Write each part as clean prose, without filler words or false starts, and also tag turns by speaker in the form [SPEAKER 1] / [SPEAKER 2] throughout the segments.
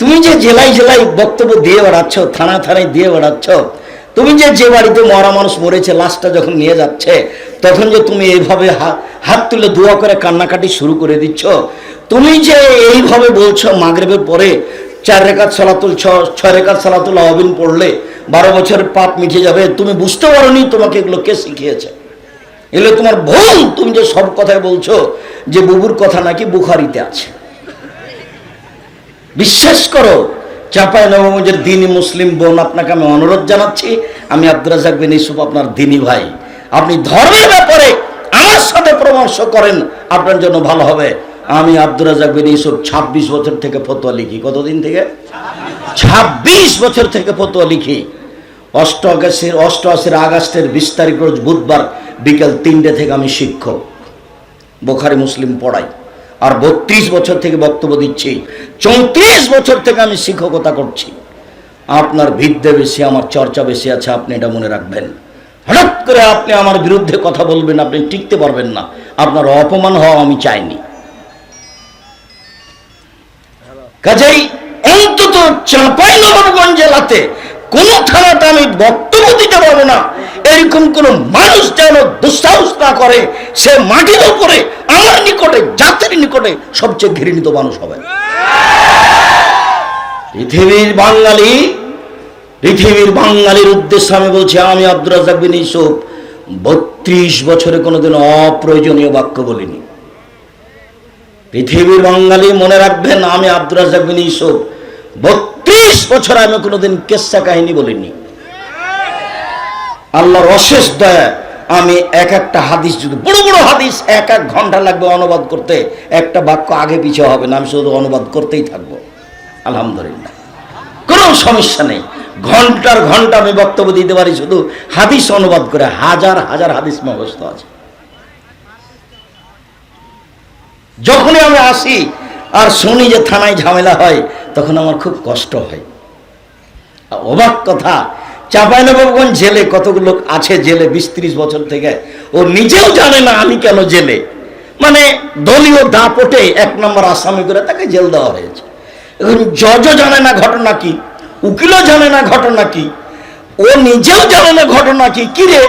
[SPEAKER 1] তুমি যে জেলায় জেলায় বক্তব্য দিয়ে বেড়াচ্ছ, থানায় থানায় দিয়ে বেড়াচ্ছ, তুমি যে বাড়িতে মরা মানুষ মরেছে লাশটা যখন নিয়ে যাচ্ছে তখন যে তুমি এইভাবে হাত তুলে দোয়া করে কান্নাকাটি শুরু করে দিচ্ছ, তুমি যে এইভাবে বলছো মাগরিবের পরে 4 রাকাত সালাতুল 6 রাকাত সালাতুল আওয়াবিন পড়লে 12 বছরের পাপ মিটে যাবে, তুমি বুঝতে পারোনি তোমাকে এগুলো কে শিখিয়েছে? এগুলো তোমার ভুল। তুমি যে সব কথাই বলছো যে বুবুর কথা নাকি বুখারীতে আছে, বিশ্বাস করো। চাঁপাইনবাবগঞ্জের দ্বীনি মুসলিম বোন, আপনাকে আমি অনুরোধ জানাচ্ছি, আমি আব্দুর রাজ্জাক বিন ইউসুফ আপনার দ্বীনি ভাই, আপনি ধর্মের ব্যাপারে আমার সাথে পরামর্শ করেন, আপনার জন্য ভালো হবে। আমি আব্দুর রাজ্জাক বিন ইউসুফ 26 বছর থেকে ফতোয়া লিখি। কতদিন থেকে? 26 বছর থেকে ফতোয়া লিখি। 88 আগস্টের 20 তারিখ রোজ বুধবার বিকেল 3টে থেকে আমি শিক্ষক, বুখারী মুসলিম পড়াই। আর 32 বছর থেকে বক্তব্য দিচ্ছি, 34 বছর থেকে আমি শিক্ষকতা করছি। আপনার বিদ্যে বেশি, আমার চর্চা বেশি আছে, আপনি এটা মনে রাখবেন। হঠাৎ করে আপনি আমার বিরুদ্ধে কথা বলবেন, আপনি টিকতে পারবেন না। আপনার অপমান হওয়া আমি চাইনি। কাজেই অন্তত চাঁপাইনবাবগঞ্জ জেলাতে কোন থানাতে আমি বক্তব্য দিতে পারবো না, এরকম কোন মানুষ যেন দুঃসাহস না করে। সে মাটির উপরে আমার নিকটে, জাতির নিকটে সবচেয়ে ঘৃণিত মানুষ হবে। পৃথিবীর বাঙালির উদ্দেশ্যে আমি বলছি, আমি আব্দুর রাজ্জাক বিন ইউসুফ 32 বছরে কোনোদিন অপ্রয়োজনীয় বাক্য বলিনি। পৃথিবীর বাঙালি মনে রাখবেন, আমি আব্দুর রাজ্জাক বিন ইউসুফ 32 বছর আমি কোনোদিন কেচ্ছা কাহিনী বলিনি। আল্লাহর অশেষ দয়া, আমি একটা হাদিস, যদি বড় বড় হাদিস 1 ঘন্টা লাগবে অনুবাদ করতে, একটা বাক্য আগে পিছে হবে না, আমি শুধু অনুবাদ করতেই থাকবো। আলহামদুলিল্লাহ, কোনো সমস্যা নেই। ঘন্টার ঘন্টা আমি বক্তব্য দিতে পারি, শুধু হাদিস অনুবাদ করে। হাজার হাজার হাদিস মুখস্থ আছে। যখনই আমি আসি আর শুনি যে থানায় ঝামেলা হয়, তখন আমার খুব কষ্ট হয়। অবাক কথা, চাঁপাইনবাবগঞ্জ জেলে কতগুলো আছে, জেলে 20-30 বছর থেকে, ও নিজেও জানে না আমি কেন জেলে। মানে দলীয় দাপটে 1 নম্বর আসামি করে তাকে জেল দেওয়া হয়েছে। এখন জজও জানে না ঘটনা কি, উকিলও জানে না ঘটনা কি, ও নিজেও জানে না ঘটনা কি। কিরে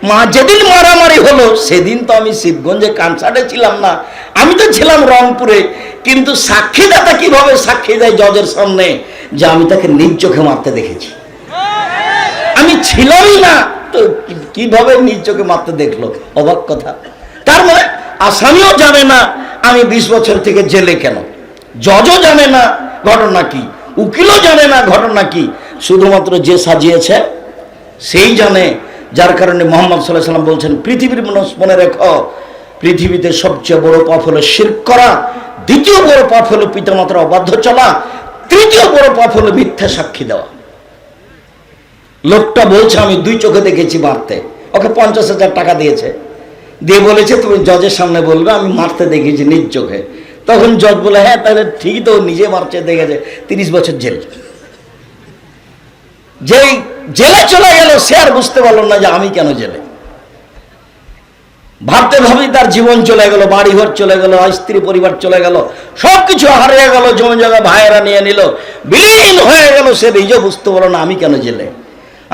[SPEAKER 1] মা, যেদিন মারামারি হলো সেদিন তো আমি শিবগঞ্জে কনসার্টে ছিলাম না, আমি তো ছিলাম রংপুরে। কিন্তু সাক্ষীদাতা কিভাবে সাক্ষী দেয় জজের সামনে যে আমি তাকে নিজ চোখে মারতে দেখেছি? আমি ছিলামই না, তো কিভাবে নিজ চোখে মারতে দেখলো? অবাক কথা। তার মানে আসামিও জানে না আমি 20 বছর থেকে জেলে কেন, জজও জানে না ঘটনা কি, উকিলও জানে না ঘটনা কি। শুধুমাত্র যে সাজিয়েছে সেই জানে। যার কারণে মুহাম্মদ সাল্লাল্লাহু আলাইহি ওয়াসাল্লাম বলছেন, পৃথিবীর মানুষ মনে রেখো, পৃথিবীতে সবচেয়ে বড় পাপ হলো শিরক করা, দ্বিতীয় বড় পাপ হলো পিতামাতার অবাধ্য চলা, তৃতীয় বড় পাপ হলো মিথ্যা সাক্ষী দেওয়া। লোকটা বলছে আমি 2 চোখে দেখেছি মারতে, ওকে 50,000 টাকা দিয়েছে, দিয়ে বলেছে তুমি জজের সামনে বলবে আমি মারতে দেখেছি নিজ চোখে। তখন জজ বলে, হ্যাঁ তাহলে ঠিকই তো, নিজে মারছে দেখেছে। 30 বছর জেল। যেই জেলে চলে গেল সে আর বুঝতে পারলো না যে আমি কেন জেলে। ভাবতে ভাবি তার জীবন চলে গেল, বাড়িঘর চলে গেল, স্ত্রী পরিবার চলে গেল, সবকিছু হারিয়ে গেল, জমি জায়গা ভাইয়েরা নিয়ে নিল, বিলীন হয়ে গেল। সে নিজেও বুঝতে পারলো না আমি কেন জেলে,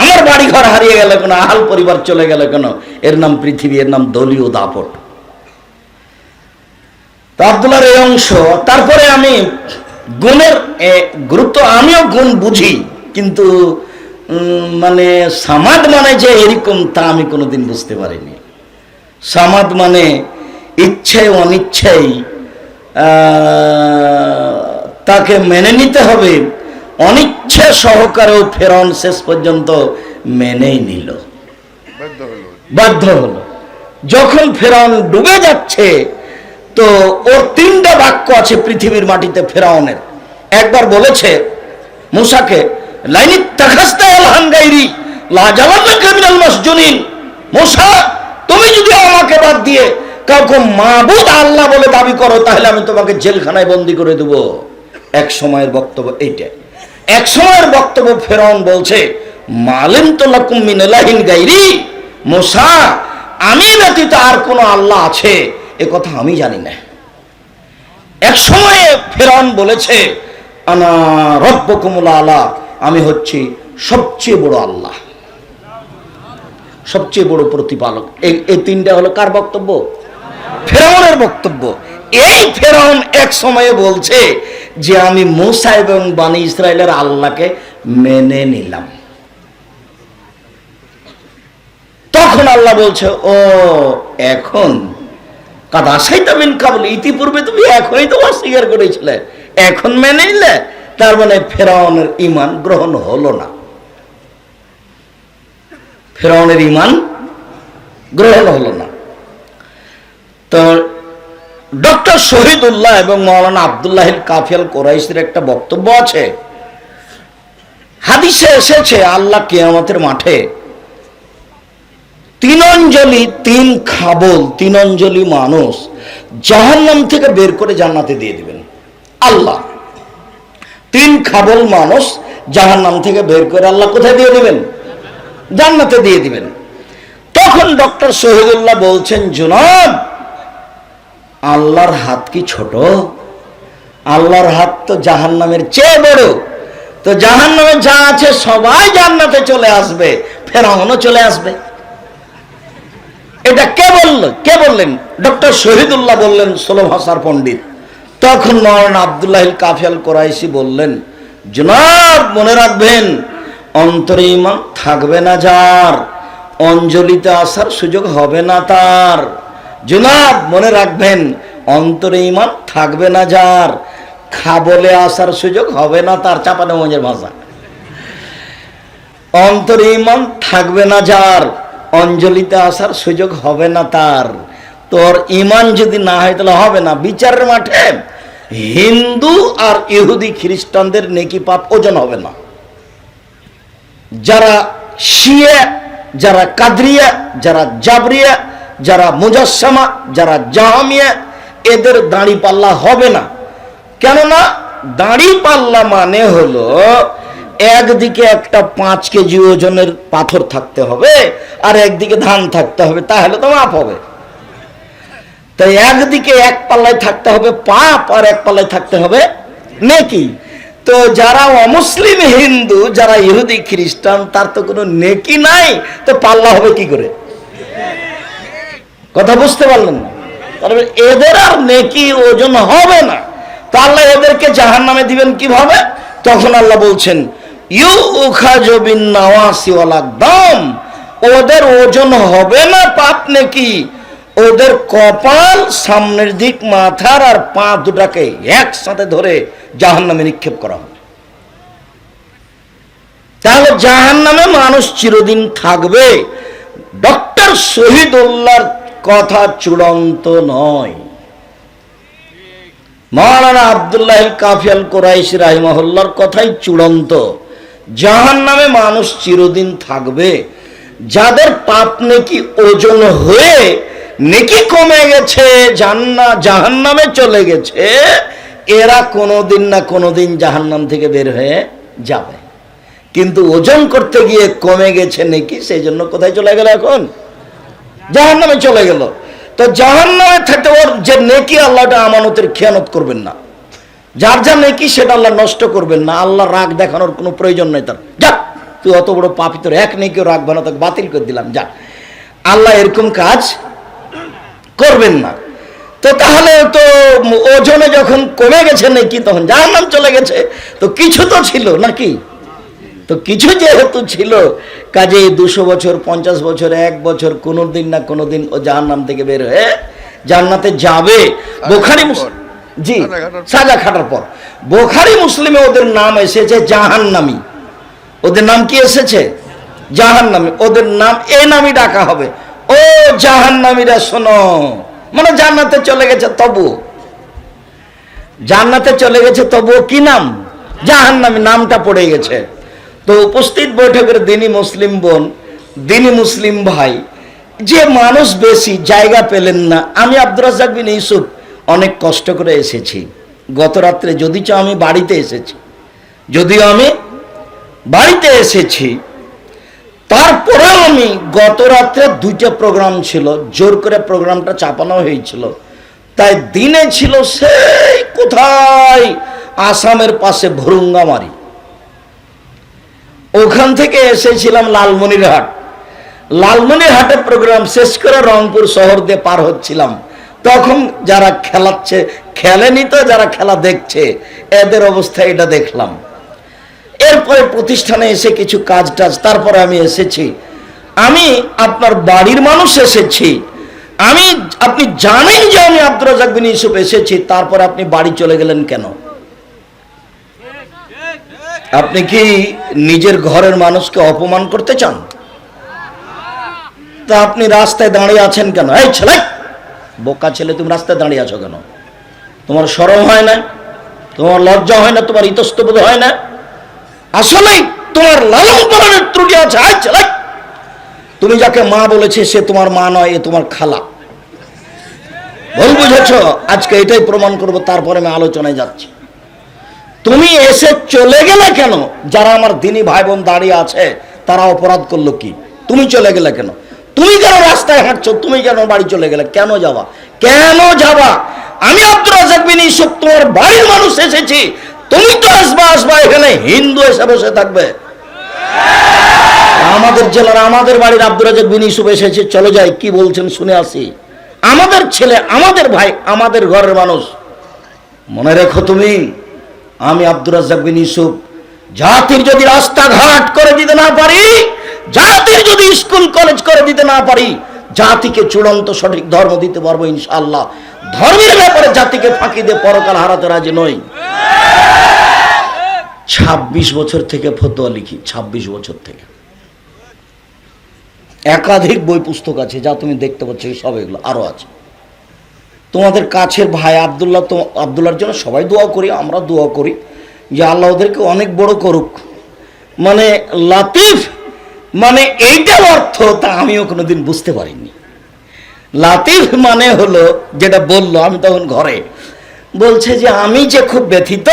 [SPEAKER 1] আমার বাড়িঘর হারিয়ে গেল কেন, আহাল পরিবার চলে গেল কেন? এর নাম পৃথিবী, এর নাম দলীয় দাপট। তো আব্দুল্লাহর এই অংশ। তারপরে আমি গুণের গুরুত্ব, আমিও গুণ বুঝি, কিন্তু মানে সামাদ মানে যে এরকম তা আমি কোনোদিন বুঝতে পারিনি। সামাদ মানে ইচ্ছায় অনিচ্ছায় তাকে মেনে নিতে হবে, অনিচ্ছা সহকারেও ফেরাউন শেষ পর্যন্ত মেনেই নিল, বাধ্য হলো। যখন ফেরাউন ডুবে যাচ্ছে, তো ওর 3টা বাক্য আছে পৃথিবীর মাটিতে ফেরাউনের। একবার বলেছে মূসাকে, লাইনিত তাখাস্তা ইলাহান গায়রি লাজালানাকা মিনাল মাসজুনিন, মূসা তুমি যদি আমাকে বাদ দিয়ে কাউকে মাবুদ আল্লাহ বলে দাবি করো, তাহলে আমি তোমাকে জেলখানায় বন্দী করে দেব। এক সময়ের বক্তব্য এইটা। এক সময়ের বক্তব্য ফেরাউন বলছে, মালিম তো লাকুম মিন ইলাহিন গায়রি, মূসা আমি ব্যতীত আর কোন আল্লাহ আছে এ কথা আমি জানি না। এক সময়ে ফেরাউন বলেছে, আনা রব্বুকুমুল আলা, আমি হচ্ছি সবচেয়ে বড় আল্লাহ, সবচেয়ে বড় প্রতিপালক। এই তিনটা হলো কার বক্তব্য? ফেরাউনের বক্তব্য। এই ফেরাউন এক সময়ে বলছে যে আমি মুসা এবং বনি ইসরায়েলের আল্লাহকে মেনে নিলাম। তখন আল্লাহ বলছে, ও এখন কাদ আসাইতা মিন কাবল, ইতিপূর্বে তুমি এখনই তো অস্বীকার করেছিলে, এখন মেনে নিলে। তার মানে ফেরাউনের ঈমান গ্রহণ হলো না, ফেরাউনের ঈমান গ্রহণ হলো না। তো ডক্টর শহীদুল্লাহ এবং মৌলানা আব্দুল্লাহ কাফিয়াল কোরাইশির একটা বক্তব্য আছে, হাদিসে এসেছে আল্লাহ কিয়ামতের মাঠে তিন অঞ্জলি, তিন খাবল, তিন অঞ্জলি মানুষ জাহান্নাম থেকে বের করে জান্নাতে দিয়ে দিবেন। আল্লাহ তিন খাবল মানুষ জাহান্নাম থেকে বের করে আল্লাহ কোথায় দিয়ে দিবেন? জান্নাতে দিয়ে দিবেন। তখন ডক্টর শহীদুল্লাহ বলছেন, জনাব আল্লাহর হাত কি ছোট? আল্লাহর হাত তো জাহান্নামের চেয়ে বড়। তো জাহান্নামে যা আছে সবাই জান্নাতে চলে আসবে, ফেরাউনও চলে আসবে। এটা কে বললো? কে বললেন? ডক্টর শহীদুল্লাহ বললেন, 16 ভাষার পণ্ডিত। তখন মৌলানা আব্দুল্লাহ কাফিয়াল কোরাইশি বললেন, জনাব মনে রাখবেন, অন্তরে ঈমান থাকবে না যার, অঞ্জলিতে আসার সুযোগ হবে না তার। জনাব মনে রাখবেন, অন্তরে ঈমান থাকবে না যার, খাবলে আসার সুযোগ হবে না তার। চাঁপানেমঞ্জের ভাষা, অন্তরে ঈমান থাকবে না যার, অঞ্জলিতে আসার সুযোগ হবে না তার। তোর ঈমান যদি না হয় তাহলে হবে না। বিচারের মাঠে হিন্দু আর ইহুদি খ্রিস্টানদের নেকি পাপ ওজন হবে না। যারা শিয়া, যারা কাদরিয়া, যারা জাবরিয়া, যারা মুজাসসামা, যারা জাহামিয়া, এদের দাড়ি পাল্লা হবে না। কেননা দাড়ি পাল্লা মানে হলো একদিকে একটা 5 কেজি ওজনের পাথর থাকতে হবে আর একদিকে ধান থাকতে হবে, তাহলে তো মাপ হবে। তাই একদিকে এক পাল্লায় থাকতে হবে পাপ আর এক পাল্লায় থাকতে হবে নেকি। তো যারা অমুসলিম হিন্দু, যারা ইহুদি খ্রিস্টান, তার তো কোনো নেকি নাই, তো পাল্লা হবে কি করে? কথা বুঝতে পারলেন না? তাহলে এদের আর নেকি ওজন হবে না। তো আল্লাহ এদেরকে জাহান্নামে দিবেন কিভাবে? তখন আল্লাহ বলছেন, ইউখাযু বিন নাওয়াসি ওয়াল আকদাম, ওদের ওজন হবে না পাপ নেকি, ওদের কপাল, সামনের দিক, মাথার আর পা দুটাকে একসাথে ধরে জাহান্নামে নিক্ষেপ করা হবে। তাহলে জাহান্নামে মানুষ চিরদিন থাকবে। ডক্টর শহীদুল্লাহর কথা চূড়ান্ত নয়, মৌলানা আব্দুল্লাহ কাফিয়াল কোরাইশি রাহিমাহুল্লাহর কথাই চূড়ান্ত। জাহান্নামে মানুষ চিরদিন থাকবে। যাদের পাপ নেকি ওজন হয়ে নেকি কমে গেছে, জাহান্নামে চলে গেছে, এরা কোনোদিন না কোনোদিন জাহান্নাম থেকে বের হয়ে যাবে। কিন্তু ওজন করতে গিয়ে কমে গেছে নেকি, সেই জন্য কোথায় চলে গেল? এখন জাহান্নামে চলে গেল। তো জাহান্নামে থাকতে ওর যে নেকি, আল্লাহটা আমানতের খেয়ানত করবেন না। যার যা নেকি সেটা আল্লাহ নষ্ট করবেন না। আল্লাহ রাগ দেখানোর কোনো প্রয়োজন নেই তার। যা, তুই অত বড় পাপী, তোর এক নেকিও রাখবে না, তোকে বাতিল করে দিলাম, যা। আল্লাহ এরকম কাজ করবেন না। তো তাহলে তো ওজনে যখন কমে গেছে নেকি, তখন জাহান্নাম চলে গেছে। তো কিছু তো ছিল নাকি? তো কিছু যেহেতু ছিল, কাজে 200 বছর, 50 বছর, 1 বছর, কোনোদিন না কোনোদিন ও জাহান্নাম থেকে বের হয়ে জান্নাতে যাবে। বুখারী, জি, সাজা খাটার পর বুখারী মুসলিমে ওদের নাম এসেছে জাহান্নামী। ওদের নাম কি এসেছে? জাহান্নামী। ওদের নাম এই নামই ডাকা হবে, ও জাহান্নামীরা শোনো। মানে জান্নাতে চলে গেছে, তবু জান্নাতে চলে গেছে, তবুও কি নাম? জাহান্নামী নামটা পড়ে গেছে। তো উপস্থিত বৈঠকের দিনী মুসলিম বোন, দিনী মুসলিম ভাই, যে মানুষ বেশি জায়গা পেলেন না, আমি আব্দুর রাজ্জাক বিন ইউসুফ অনেক কষ্ট করে এসেছি গত রাত্রে। যদিও আমি বাড়িতে এসেছি, তারপরেও আমি গত রাত্রে 2টা প্রোগ্রাম ছিল, জোর করে প্রোগ্রামটা চাপানো হয়েছিল। তাই দিনে ছিল সেই কোথায় আসামের পাশে ভুরুঙ্গামারি, ওখান থেকে এসেছিলাম লালমনিরহাট। লালমনিরহাটে প্রোগ্রাম শেষ করে রংপুর শহর দিয়ে পার হচ্ছিলাম, তখন যারা খেলাচ্ছে, খেলেনি তো, যারা খেলা দেখছে, এদের অবস্থা এটা দেখলাম। এরপরে প্রতিষ্ঠানে এসে কিছু কাজ টাজ, তারপরে আমি এসেছি। আমি আপনার বাড়ির মানুষ এসেছি, আপনি জানেন যে আমি আব্দুর রাজ্জাক বিন ইউসুফ এসেছি, তারপরে আপনি বাড়ি চলে গেলেন কেন? আপনি কি নিজের ঘরের মানুষকে অপমান করতে চান? তা আপনি রাস্তায় দাঁড়িয়ে আছেন কেন? এই ছেলে, বোকা ছেলে, তুমি রাস্তায় দাঁড়িয়ে আছো কেন? তোমার শরম হয় না? তোমার লজ্জা হয় না? তোমার ইতস্তবোধ হয় না? আসলেই তোমার লালন পালনের ত্রুটি আছে। এই ছেলে, তুমি যাকে মা বলেছে সে তোমার মা নয়, এ তোমার খালা। ভুল বুঝেছ। আজকে এটাই প্রমাণ করব, তারপরে আমি আলোচনায় যাচ্ছি। তুমি এসে চলে গেলে কেন? যারা আমার দিনী ভাই বোন দাঁড়িয়ে আছে তারা অপরাধ করলো কি? তুমি চলে গেলে কেন? তুমি কেন রাস্তায় হাঁটছো? তুমি কেন বাড়ি চলে গেলে? কেন যাবা? কেন যাবা? আমি আব্দুর রাজ্জাক বিন ইউসুফ তোমার বাড়ির মানুষ এসেছি, তুমি তো আসবা এখানে হিন্দু এসে বসে থাকবে? আমাদের জেলার, আমাদের বাড়ির আব্দুর রাজ্জাক বিন ইউসুফ এসেছে, চলে যাই। কি বলছেন শুনে আসি। আমাদের ছেলে, আমাদের ভাই, আমাদের ঘরের মানুষ। মনে রেখো তুমি, আমি আব্দুর রাজ্জাক বিন ইউসুফ জাতির যদি রাস্তাঘাট করে দিতে না পারি, জাতির যদি স্কুল কলেজ করে দিতে না পারি, জাতিকে চূড়ান্ত সঠিক ধর্ম দিতে পারবো ইনশাআল্লাহ। ধর্মের ব্যাপারে জাতিকে ফাঁকি দিয়ে পরকাল হারাতে রাজি নই। 26 বছর থেকে ফতোয়া লিখি, 26 বছর থেকে। একাধিক বই পুস্তক আছে, যা তুমি দেখতে পাচ্ছ, সব এগুলো আরো আছে। তোমাদের কাছের ভাই আব্দুল্লাহ, তো আব্দুল্লাহর জন্য সবাই দোয়া করি, আমরা দোয়া করি যে আল্লাহ ওদেরকে অনেক বড় করুক। মানে লাতিফ মানে এইটা অর্থ তা আমিও কোনোদিন বুঝতে পারিনি। লাতিফ মানে হলো, যেটা বললো, আমি তখন ঘরে বলছে যে আমি যে খুব ব্যথিত,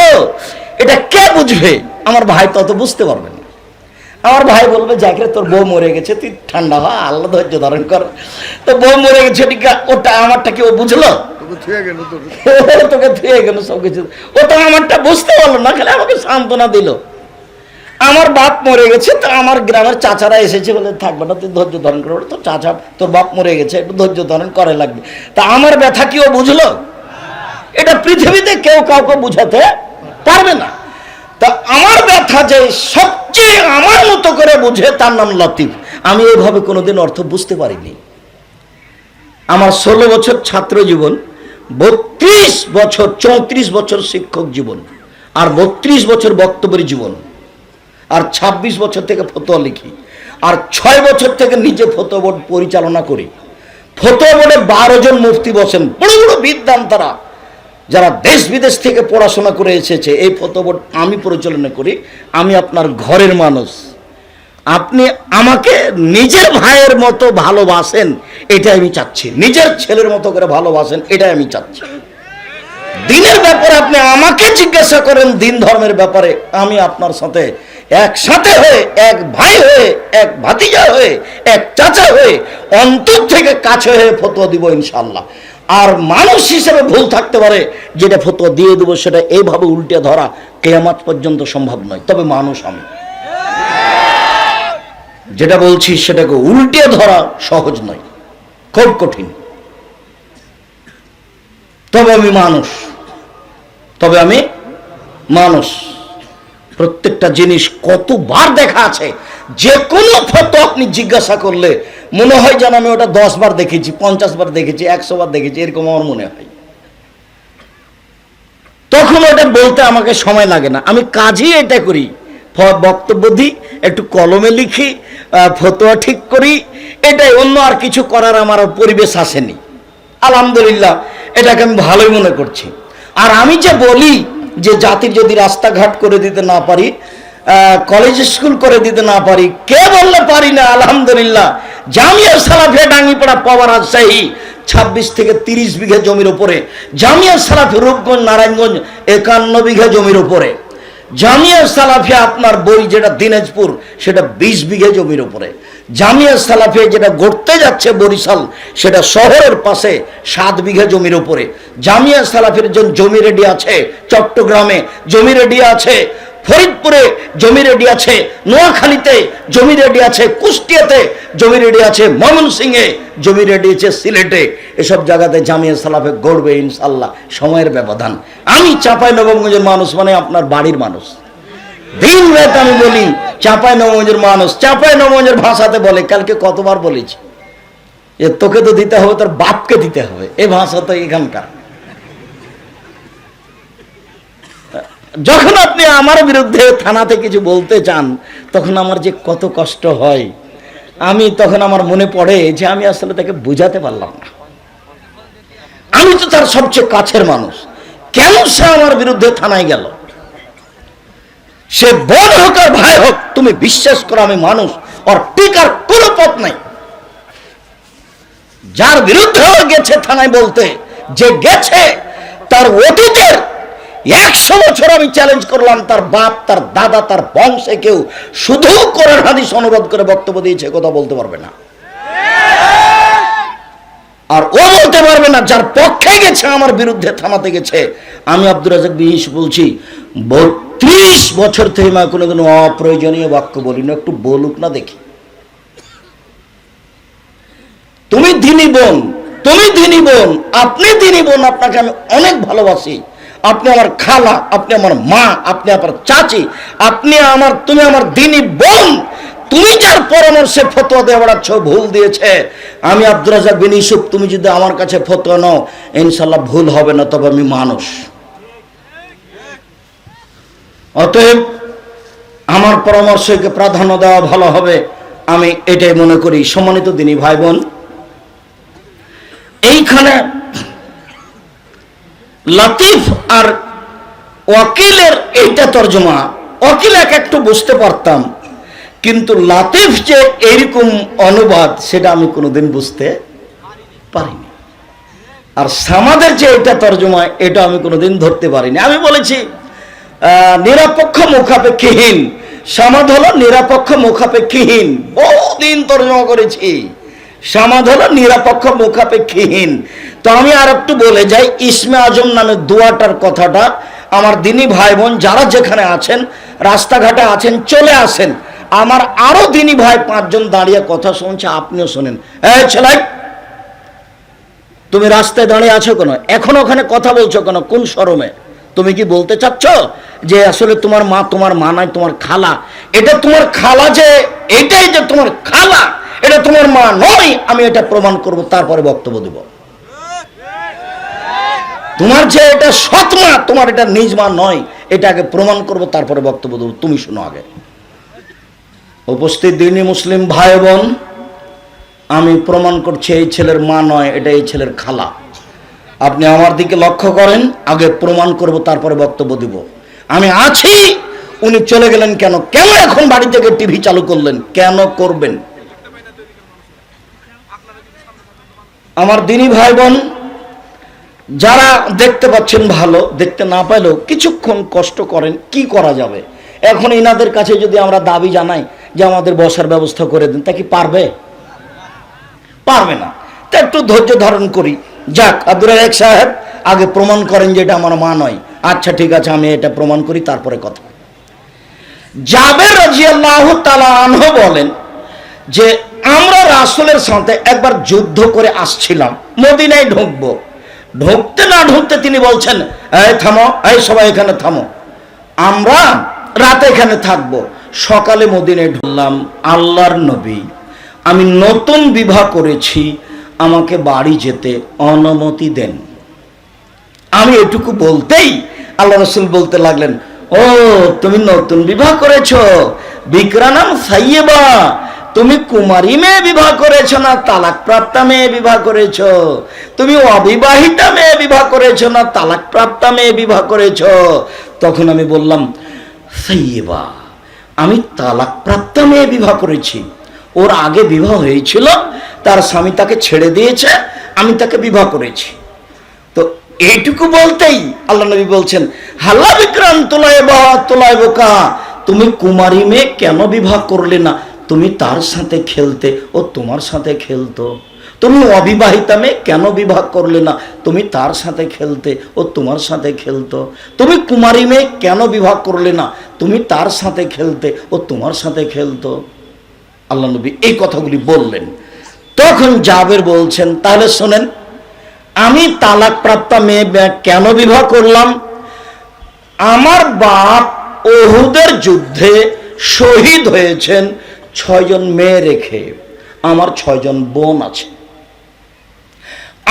[SPEAKER 1] এটা কে বুঝবে? আমার ভাই তত বুঝতে পারবে না। আমার ভাই বলবে, জাকির তোর বউ মরে গেছে, তুই ঠান্ডা হ, আল্লাহ ধৈর্য ধারণ কর। তো বউ মরে গেছে, ওটা আমারটা কি ও বুঝলো? তোকে থুয়ে গেল সবকিছু। ও তো আমারটা বুঝতে পারলো না, খালি আমাকে সান্ত্বনা দিল। আমার বাপ মরে গেছে, তো আমার গ্রামের চাচারা এসেছে বলে, থাকবে না, তুই ধৈর্য ধারণ করে। তোর চাচা, তোর বাপ মরে গেছে, একটু ধৈর্য ধারণ করে লাগবে। তা আমার ব্যথা কি ও বুঝলো? এটা পৃথিবীতে কেউ কাউকে বুঝাতে পারবে না। তা আমার ব্যথা যে সবচেয়ে আমার মতো করে বুঝে, তার নাম লতিফ। আমি এইভাবে কোনোদিন অর্থ বুঝতে পারিনি। আমার 16 বছর ছাত্র জীবন, 32 বছর, 34 বছর শিক্ষক জীবন, আর 32 বছর বক্তব্যের জীবন, আর 26 বছর থেকে ফতোয়া লিখি, আর 6 বছর থেকে নিজে ফতোয়া বোর্ড পরিচালনা করি। ফতোয়া বোর্ডে 12 জন মুফতি বসেন, বড় বড় বিদ্বান, তারা যারা দেশ বিদেশ থেকে পড়াশোনা করে এসেছে। এই ফতোয়া বোর্ড আমি পরিচালনা করি। আমি আপনার ঘরের মানুষ, আপনি আমাকে নিজের ভাইয়ের মতো ভালোবাসেন, এটাই আমি চাচ্ছি। নিজের ছেলের মতো করে ভালোবাসেন, এটাই আমি চাচ্ছি। দিনের ব্যাপারে আপনি আমাকে জিজ্ঞাসা করেন, দিন ধর্মের ব্যাপারে আমি আপনার সাথে একসাথে হয়ে, এক ভাই হয়ে, এক ভাতিজা হয়ে, এক চাচা হয়ে, অন্তর থেকে কাছে হয়ে ফতোয়া দিব ইনশাআল্লাহ। আর মানুষ হিসেবে ভুল থাকতে পারে, যেটা ফতোয়া দিয়ে দেবো সেটা এইভাবে উল্টে ধরা কিয়ামত পর্যন্ত সম্ভব নয়। তবে মানুষ আমি, যেটা বলছি সেটাকে উল্টে ধরা সহজ নয়, খুব কঠিন। তবে আমি মানুষ, তবে আমি মানুষ। প্রত্যেকটা জিনিস কতবার দেখা আছে, যে কোনো ফতোয়া আপনি জিজ্ঞাসা করলে মনে হয় যেন আমি ওটা 10 বার দেখেছি, 50 বার দেখেছি, 100 বার দেখেছি, এরকম আমার মনে হয়। তখন ওটা বলতে আমাকে সময় লাগে না, আমি কাজই এটা করি। বক্তব্য দিই, একটু কলমে লিখি, ফতোয়া ঠিক করি, এটাই। অন্য আর কিছু করার আমার পরিবেশ আসেনি। আলহামদুলিল্লাহ, এটাকে আমি ভালোই মনে করছি। আর আমি যে বলি যে জাতির যদি রাস্তাঘাট করে দিতে না পারি, কলেজ স্কুল করে দিতে না পারি, কে বললে পারি না? আলহামদুলিল্লাহ, জামিয়া সালাফিয়া ডাঙ্গিপাড়া পাওয়া রাজশাহী 26 থেকে 30 বিঘা জমির উপরে, জামিয়া সালাফি রূপগঞ্জ নারায়ণগঞ্জ 51 বিঘা জমির উপরে, জামিয়া সালাফিয়া আপনার বই যেটা দিনাজপুর সেটা 20 বিঘা জমির উপরে, জামিয়া সালাফিয়া যেটা গড়তে যাচ্ছে বরিশাল সেটা শহরের পাশে 7 বিঘা জমির উপরে, জামিয়া সালাফির জমি রেডি আছে চট্টগ্রামে, জমি রেডি আছে ফরিদপুরে, জমি রেডি আছে নোয়াখালীতে, জমি রেডি আছে কুষ্টিয়াতে, জমি রেডি আছে ময়মনসিংহে, জমি রেডি আছে সিলেটে। এসব জায়গাতে জামিয়া সালাফে গড়বে ইনশাল্লাহ, সময়ের ব্যবধান। আমি চাঁপাইনবাবগঞ্জের মানুষ মানে আপনার বাড়ির মানুষ, দিন রাত আমি বলি চাঁপাইনবাবগঞ্জের মানুষ। চাঁপাইনবাবগঞ্জের ভাষাতে বলে, কালকে কতবার বলেছি যে তোকে তো দিতে হবে, তোর বাপকে দিতে হবে, এই ভাষা তো এখানকার। যখন আপনি আমার বিরুদ্ধে থানাতে কিছু বলতে চান তখন আমার যে কত কষ্ট হয়, আমি তখন আমার মনে পড়ে যে আমি আসলে তাকে বুঝাতে পারলাম না। আমি তো তার সবচেয়ে কাছের মানুষ, কেন সে আমার বিরুদ্ধে থানায় গেল? সে বোন হোক আর ভাই হোক, তুমি বিশ্বাস করো আমি মানুষ, আর টিকার কোনো পথ নাই। যার বিরুদ্ধে গেছে থানায় বলতে, যে গেছে তার অতীতের 100 বছর আমি চ্যালেঞ্জ করলাম, তার বাপ, তার দাদা, তার বংশে কেউ শুধু কোরআন হাদিস অনুবাদ করে বক্তব্য দিয়েছে, কথা বলতে পারবে না। আর ও বলতে পারবে না যার পক্ষে গেছে, আমার বিরুদ্ধে থামাতে গেছে। আমি আব্দুর রাজ্জাক বিশ বলছি, 32 বছর থেকে আমি কোনো অপ্রয়োজনীয় বাক্য বলি না, একটু বলুক না দেখি। তুমি দিনী বোন, তুমি দিনী বোন, আপনি দিনী বোন, আপনাকে আমি অনেক ভালোবাসি। আপনি আমার খালা, আপনি আমার মা, আপনি আমার চাচি, আপনি আমার, তুমি আমার দিনী বোন। তুমি যার পরামর্শে ফতোয়া দিয়ে বেড়াচ্ছ, ভুল দিয়েছে। আমি আব্দুর রাজ্জাক বিন ইউসুফ, তুমি যদি আমার কাছে ফতোয়া নাও ইনশাল্লাহ ভুল হবে না, তবে আমি মানুষ। অতএব আমার পরামর্শকে প্রাধান্য দেওয়া ভালো হবে, আমি এটাই মনে করি। সম্মানিত দিনী ভাই বোন, এইখানে লতিফ আর ওয়াকিলের এইটা তর্জমা, ওয়াকিল একটু বুঝতে পারতাম, কিন্তু লতিফ যে এইরকম অনুবাদ সেটা আমি কোনোদিন বুঝতে পারিনি। আর সামাদের যে এটা তর্জমা এটা আমি কোনোদিন ধরতে পারিনি। আমি বলেছি নিরপেক্ষ মুখাপেক্ষীহীন, সামাদ হলো নিরপেক্ষ মুখাপেক্ষীহীন, বহুদিন তর্জমা করেছি। সামাদ হলো নিরপেক্ষ মুখাপেক্ষীহীন। তো আমি আর একটু বলে যাই, ইসমে আজম নামে দোয়াটার কথাটা আমার দিনী ভাই বোন যারা যেখানে আছেন, রাস্তাঘাটে আছেন, চলে আসেন। আমার আরো দিনী ভাই 5 জন দাঁড়িয়ে কথা শুনছে, আপনিও শোনেন। এই ছেলে, তুমি রাস্তায় দাঁড়িয়ে আছো কেন? এখন ওখানে কথা বলছো কেন? কোন শরমে? তুমি কি বলতে চাচ্ছ যে আসলে তোমার মা নয়, তোমার খালা? এটা তোমার খালা, যে এটাই যে তোমার খালা, এটা তোমার মা নয়, আমি এটা প্রমাণ করব, তারপরে বক্তব্য দেব। তোমার যে এটা সৎ মা, তোমার এটা নিজ মা নয়, এটা আগে প্রমাণ করব, তারপরে বক্তব্য দেব। তুমি শোনো আগে। উপস্থিত দিনী মুসলিম ভাই বোন, আমি প্রমাণ করছি এই ছেলের মা নয়, এটা এই ছেলের খালা। আপনি আমার দিকে লক্ষ্য করেন, আগে প্রমাণ করব, তারপরে বক্তব্য দিব। আমি আছি, উনি চলে গেলেন কেন? কেন এখন বাড়ি থেকে টিভি চালু করলেন? কেন করবেন? আমার দিনী ভাই বোন যারা দেখতে পাচ্ছেন ভালো, দেখতে না পাইলেও কিছুক্ষণ কষ্ট করেন, কি করা যাবে? এখন ইনাদের কাছে যদি আমরা দাবি জানাই যে আমাদের বসার ব্যবস্থা করে দেন, তা কি পারবে? পারবে না। তা একটু ধৈর্য ধারণ করি। যাক, আব্দুর রাজ্জাক সাহেব আগে প্রমাণ করেন যে এটা আমার মা নয়। আচ্ছা ঠিক আছে, আমি এটা প্রমাণ করি, তারপরে কথা। জাবের রাদিয়াল্লাহু তাআলা আনহু বলেন যে আমরা রাসূলের সাথে একবার যুদ্ধ করে আসছিলাম, মদিনায় ঢুকবো। ঢুকতে না ঢুকতে তিনি বলছেন, এই থামো, এই সবাই এখানে থামো, আমরা রাতে এখানে থাকবো। সকালে মদিনায় ঢুকলাম, আল্লাহর নবী, আমি নতুন বিবাহ করেছি, আমাকে বাড়ি যেতে অনুমতি দেন। আমি এটুকু বলতেই আল্লাহ রাসূল বলতে লাগলেন, ও তুমি নতুন বিবাহ করেছো, বিকরানাম সাইয়্যিবা, তুমি কুমারী মেয়ে বিবাহ করেছো না তালাক প্রাপ্তা মেয়ে বিবাহ করেছো? তুমি অবিবাহিতা মেয়ে বিবাহ করেছো না তালাক প্রাপ্তা মেয়ে বিবাহ করেছো? তখন আমি বললাম, সাইয়্যিবা, আমি তালাক প্রাপ্তা মেয়ে বিবাহ করেছি। ওর আগে বিবাহ হয়েছিল, তার স্বামী তাকে ছেড়ে দিয়েছে, আমি তাকে বিবাহ করেছি। তো এইটুকু বলতেই আল্লাহ নবী বলছেন, হাল্লা বিক্রাম তোলাইবা, তুমি কুমারী মেয়ে কেন বিবাহ করলে না? তুমি তার সাথে খেলতে, ও তোমার সাথে খেলতো। তুমি অবিবাহিতা মেয়ে কেন বিবাহ করলে না? তুমি তার সাথে খেলতে, ও তোমার সাথে খেলতো। তুমি কুমারী মেয়ে কেন বিবাহ করলে না? তুমি তার সাথে খেলতে, ও তোমার সাথে খেলতো। আল্লাহ নবী এই কথাগুলি বললেন। তখন জাবের বলছেন, তাহলে শোনেন, আমি তালাক প্রাপ্তা মেয়ে কেন বিবাহ করলাম? আমার বাপ উহুদের যুদ্ধে শহীদ হয়েছেন 6 জন মেয়ে রেখে। আমার 6 জন বোন আছে।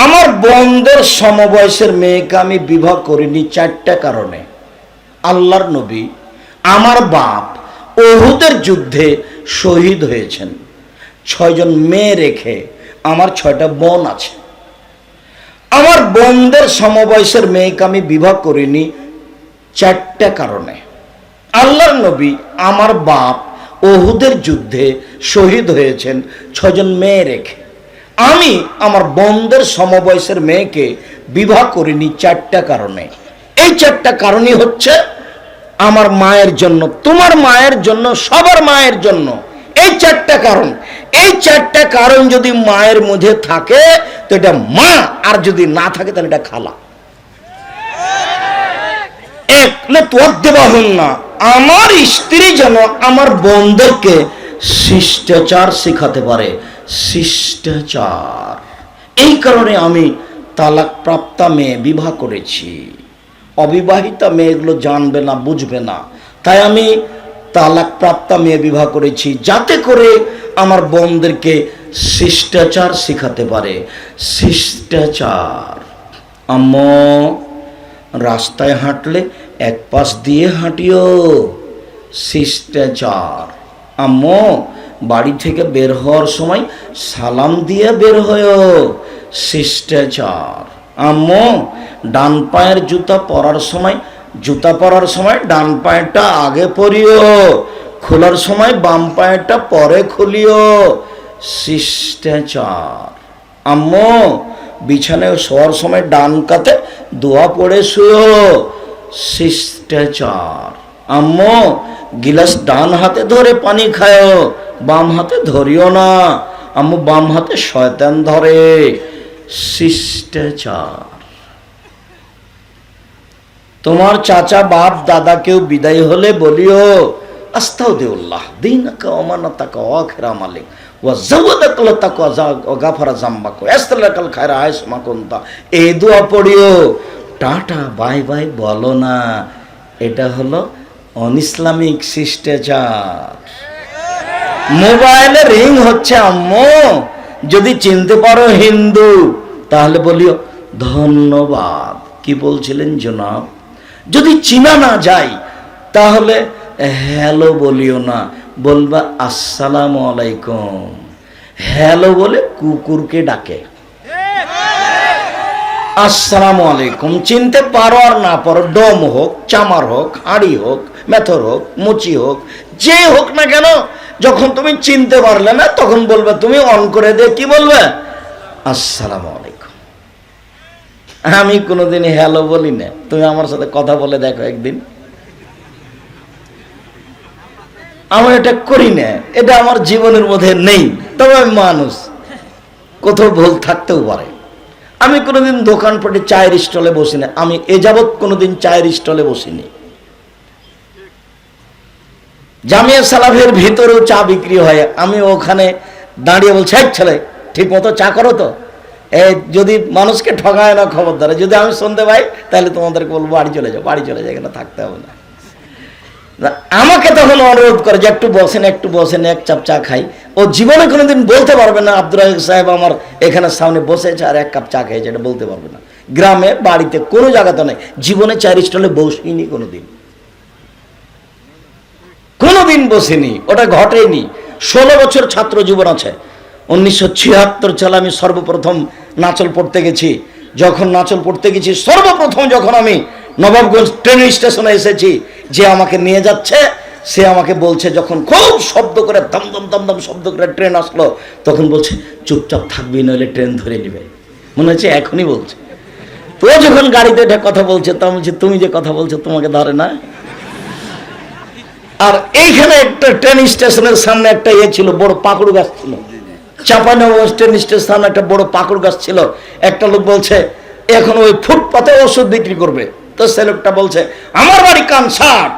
[SPEAKER 1] আমার বোনদের সমবয়সের মেয়েকে আমি বিবাহ করিনি 4টা কারণে। আল্লাহর নবী, আমার বাপ উহুদের যুদ্ধে শহীদ হয়েছেন, 6 জন মেয়ে রেখে আমার 6টা বোন আছে। আমার বোনদের সমবয়সের মেয়েকে আমি বিবাহ করিনি 4টা কারণে। আল্লাহর নবী, আমার বাপ উহুদের যুদ্ধে শহীদ হয়েছেন 6 জন মেয়ে রেখে। আমি আমার বোনদের সমবয়সের মেয়েকে বিবাহ করিনি 4টা কারণে। এই 4টা কারণই হচ্ছে আমার মায়ের জন্য, তোমার মায়ের জন্য, সবার মায়ের জন্য। এই 4টা কারণ, এই 4টা কারণ যদি মায়ের মধ্যে থাকে তো এটা মা, আর যদি না থাকে তাহলে এটা খালা। না, আমার স্ত্রী যেন আমার বোনদেরকে শিষ্টাচার শেখাতে পারে, শিষ্টাচার। এই কারণে আমি তালাক প্রাপ্তা মেয়ে বিবাহ করেছি। অবিবাহিতা মেয়েগুলো জানবে না, বুঝবে না, তাই আমি তালাক প্রাপ্তা মেয়ে বিবাহ করেছি, যাতে করে আমার বোনদেরকে শিষ্টাচার শেখাতে পারে, শিষ্টাচার। আম্মু, রাস্তায় হাঁটলে এক পাশ দিয়ে হাঁটিও, শিষ্টাচার। আম্মু, বাড়ি থেকে বের হওয়ার সময় সালাম দিয়ে বের হয়ো, শিষ্টাচার। আম্মু, ডান পায়ের জুতা পরার সময় ডান পায়েরটা আগে পরিও, খোলার সময় বাম পায়েরটা পরে খুলিও, শিষ্টাচার। আম্মু, বিছানায় শোয়ার সময় ডান কাতে দোয়া পড়ে শুয়ো, শিষ্টাচার। আম্মু, গিলাস ডান হাতে ধরে পানি খায়, বাম হাতে ধরিও না, আম্মু বাম হাতে শয়তান ধরে, শিষ্টাচার। তোমার চাচা বাপ দাদা কেউ বিদায় হলে বলিও, আস্তাগফিরুল্লাহ দীনাকা ওয়া মানাতাকা ওয়া আখিরা মালিক ওয়া যাওয়াদাকা লাতাকা ওয়া গাফারা যামবাকা আস্তালাকাল খায়রা আইসমা কুনতা। এই দোয়া পড়িও, টাটা বাই বাই বলো না। এটা হলো অনইসলামিক শিষ্টাচার। মোবাইলে রিং হচ্ছে, আম্মু যদি চিনতে পারো হিন্দু তাহলে বলিও ধন্যবাদ। কি বলছিলেন জনাব? যদি চিনা না যায় তাহলে হ্যালো বলিও না, বলবা আসসালামু আলাইকুম। হ্যালো বলে কুকুরকে ডাকে, আসসালামু আলাইকুম। চিনতে পারো আর না পারো, ডোম হোক, চামার হোক, হাঁড়ি হোক, মেথর হোক, মুচি হোক, যে হোক না কেন, যখন তুমি চিনতে পারলে না তখন বলবে, তুমি অন করে দিয়ে কি বলবে? আসসালামু আলাইকুম। আমি কোনোদিন হ্যালো বলি না, তুমি আমার সাথে কথা বলে দেখো একদিন। আমি এটা করি না, এটা আমার জীবনের মধ্যে নেই। তবে আমি মানুষ, কোথাও ভুল থাকতেও পারে। আমি কোনোদিন দোকানপাটে চায়ের স্টলে বসি না, আমি এ যাবৎ কোনোদিন চায়ের স্টলে বসিনি। জামিয়া সালাফের ভিতরেও চা বিক্রি হয়, আমি ওখানে দাঁড়িয়ে বলছি, এক ছেলে ঠিক মতো চা করো তো। যদি মানুষকে ঠকায় না খবরদার, যদি আমি শুনতে পাই তাহলে তোমাদেরকে বলবো বাড়ি চলে যাও, বাড়ি চলে যাও, এখানে থাকতে হবে না। আমাকে তখন অনুরোধ করে যে একটু বসেন, একটু বসেন, এক চাপ চা খাই। ও জীবনে কোনোদিন বলতে পারবে না আব্দুর রাজ্জাক সাহেব আমার এখানে সামনে বসেছে আর 1 কাপ চা খেয়েছে, এটা বলতে পারবে না। গ্রামে বাড়িতে কোনো জায়গাতে নেই, জীবনে চায়ের স্টলে বসিনি কোনোদিন, কোনোদিন বসিনি, ওটা ঘটেনি। 16 বছর ছাত্র জীবন আছে। 1976 সালে আমি সর্বপ্রথম নাচল পড়তে গেছি। যখন নাচল পড়তে গেছি সর্বপ্রথম, যখন আমি নবাবগঞ্জ ট্রেন স্টেশনে এসেছি, যে আমাকে নিয়ে যাচ্ছে সে আমাকে বলছে, যখন খুব শব্দ করে দমদম দমদম শব্দ করে ট্রেন আসলো, তখন বলছে চুপচাপ থাকবি নইলে ট্রেন ধরে নেবে। মনে হচ্ছে এখনই বলছে। তো যখন গাড়িতে উঠে কথা বলছে, তা বলছে তুমি যে কথা বলছো তোমাকে ধরে না। আর এইখানে একটা ট্রেন স্টেশনের সামনে একটা ইয়ে ছিল, বড় পাকুড় গাছ ছিল। চাঁপাইনবাবগঞ্জ ট্রেন স্টেশনের সামনে একটা বড় পাকুড় গাছ ছিল। একটা লোক বলছে এখন ওই ফুটপাতে ওষুধ বিক্রি করবে। তো সে লোকটা বলছে আমার বাড়ি কানসাট।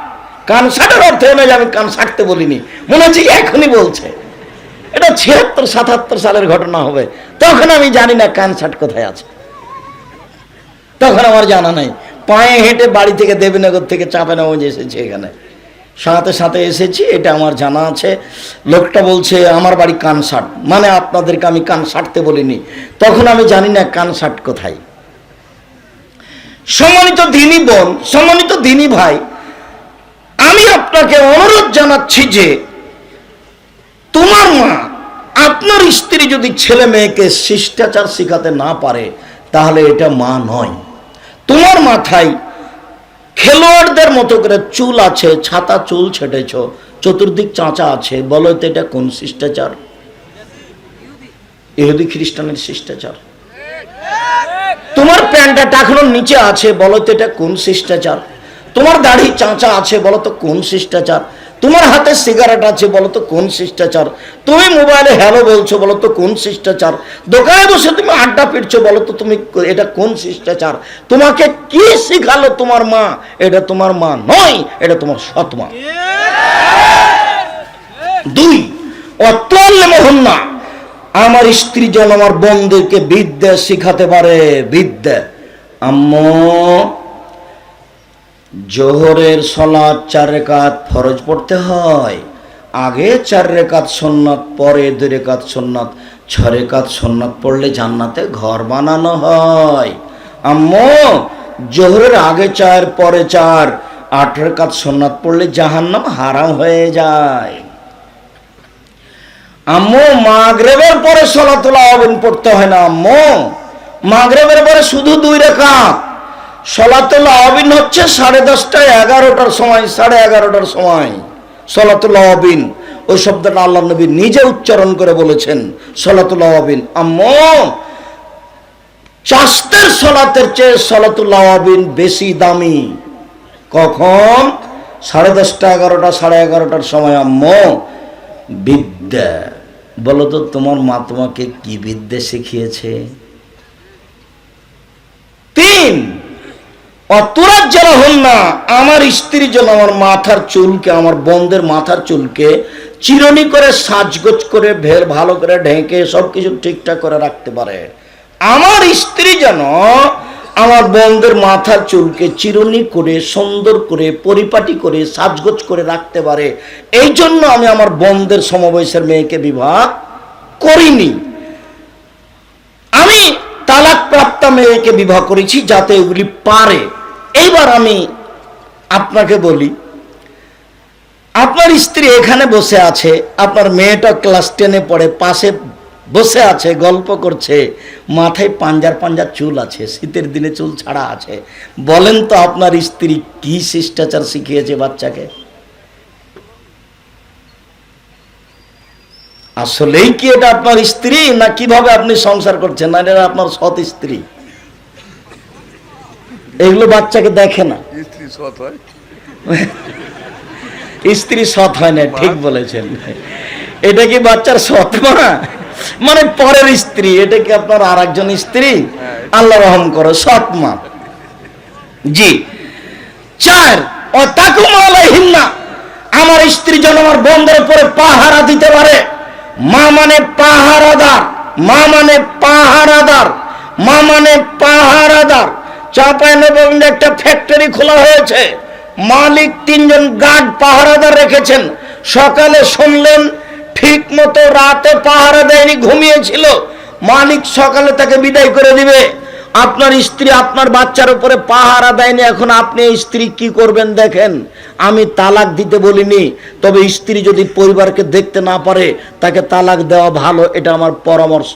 [SPEAKER 1] কানসাটের অর্থ হলো যে আমি কান সাটতে বলিনি, মনে হচ্ছে এখনই বলছে। এটা 76-77 সালের ঘটনা হবে। তখন আমি জানি না কানসাট কোথায় আছে, তখন আমার জানা নাই। পায়ে হেঁটে বাড়ি থেকে দেবীনগর থেকে চাঁপাইনবাবগঞ্জ এসেছি, এখানে সাথে সাথে এসেছি, এটা আমার জানা আছে। লোকটা বলছে আমার বাড়ি কানসাট, মানে আপনাদেরকে আমি কান সাটতে বলিনি। তখন আমি জানি না কানসাট কোথায়। সম্মানিত দিনী বোন, সম্মানিত দিনী ভাই, আমি আপনাকে অনুরোধ জানাচ্ছি যে তোমার মা, আপনার স্ত্রী যদি ছেলে মেয়েকে শিষ্টাচার শিখাতে না পারে তাহলে এটা মা নয়। তোমার মাথায় খেলোয়াড়দের মতো করে চুল আছে, ছাতা চুল ছেটেছ, চতুর্দিক চাঁচা আছে, বলো তো এটা কোন শিষ্টাচার? ইহুদি খ্রিস্টানের শিষ্টাচার। তোমার প্যান্টটা টাকনোর নিচে আছে, বলো তো এটা কোন শিষ্টাচার? তোমার দাড়ি চাঁচা আছে, বলো তো কোন শিষ্টাচার? তোমার হাতে সিগারেট আছে, বলো তো কোন শিষ্টাচার? তুমি মোবাইলে হ্যালো বলছো, বলো তো কোন শিষ্টাচার? দোকানে বসে তুমি আড্ডা পিটছো, বলো তো তুমি এটা কোন শিষ্টাচার? তোমাকে কি শিখালো তোমার মা? এটা তোমার মা নয়, এটা তোমার সৎ মা। 2, অতল মোহন্না, আমার স্ত্রী যেন আমার বোনদেরকে বিদ্যা শিখাতে পারে। বিদ্যা, আম্মু জোহরের সালাত 4 রাকাত ফরজ পড়তে হয়, আগে 4 রাকাত সুন্নাত, পরে 2 রাকাত সুন্নাত, 6 রাকাত সুন্নাত পড়লে জান্নাতে ঘর বানানো হয়। আম্মু জোহরের আগে 4 পরে 4, 8 রাকাত সুন্নাত পড়লে জাহান্নাম হারাম হয়ে যায়। আম্মু মাগরিবের পরে সালাতুল আওয়াবিন পড়তে হয় না। আম্মু মাগরিবের পরে শুধু 2 রাকাত। সালাতুল আওয়াবিন হচ্ছে 10:30টা 11টার সময়, 11:30টার সময় সালাতুল আওয়াবিন। ওই শব্দটা আল্লাহ নবী নিজে উচ্চারণ করে বলেছেন, সালাতুল আওয়াবিন। আম্মু চাস্তের সালাতের চেয়ে সালাতুল আওয়াবিন বেশি দামি। কখন? 10:30টা 11টা 11:30টার সময়। আম্মু বিদ্যা, বলো তো তোমার মা তোমাকে কি বিদ্যা শিখিয়েছে? 3, অতুরাত যারা হল না, আমার স্ত্রী যেন আমার মাথার চুলকে, আমার বোনদের মাথার চুলকে চিরুনি করে সাজগোজ করে ভালো করে ঢেকে সবকিছু ঠিকঠাক করে রাখতে পারে। আমার স্ত্রী যেন আমার বোনদের মাথার চুলকে চিরুনি করে সুন্দর করে পরিপাটি করে সাজগোজ করে রাখতে পারে। এই জন্য আমি আমার বোনদের সমবয়সের মেয়েকে বিবাহ করিনি। আমি তালাক প্রাপ্ত মেয়েকে বিবাহ করেছি যাতে এগুলি পারে। এইবার আমি আপনাকে বলি, আপনার স্ত্রী এখানে বসে আছে, আপনার মেয়েটা ক্লাস 10-এ পড়ে, পাশে বসে আছে, গল্প করছে, মাথায় পাঞ্জার চুল আছে, শীতের দিনে চুল ছাড়া আছে। বলেন তো আপনার স্ত্রী কি শিষ্টাচার শিখিয়েছে বাচ্চাকে? আসলেই কি এটা আপনার স্ত্রী, না কিভাবে আপনি সংসার করছেন? না, এটা আপনার সৎ স্ত্রী। এগুলো বাচ্চাকে দেখে না।
[SPEAKER 2] স্ত্রী সৎ হয়,
[SPEAKER 1] স্ত্রী সৎ হয় না, ঠিক বলেছেন। এটা কি বাচ্চার সৎ মা, মানে পরের স্ত্রী? এটা কি আপনার আর একজন স্ত্রী? আল্লাহ রহম করো, সৎ মা। জি। 4, অতাকুম আলাইহিন্না, আমার স্ত্রী যেন আমার বোনদের উপরে পাহারা দিতে পারে। মা মানে পাহারাদার, মা মানে পাহারাদার, মা মানে পাহারাদার। চাঁপাইনবাবগঞ্জে একটা ফ্যাক্টরি খোলা হয়েছে, মালিক 3 জন গার্ড পাহারাদার রেখেছেন। সকালে শুনলেন ঠিক মতো রাতে পাহারা দেয়নি, ঘুমিয়েছিল, মালিক সকালে তাকে বিদায় করে দিবে। আপনার স্ত্রী আপনার বাচ্চার উপরে পাহারা দেয়নি, এখন আপনি স্ত্রী কি করবেন দেখেন। আমি তালাক দিতে বলিনি, তবে স্ত্রী যদি পরিবারকে দেখতে না পারে তাকে তালাক দেওয়া ভালো, এটা আমার পরামর্শ।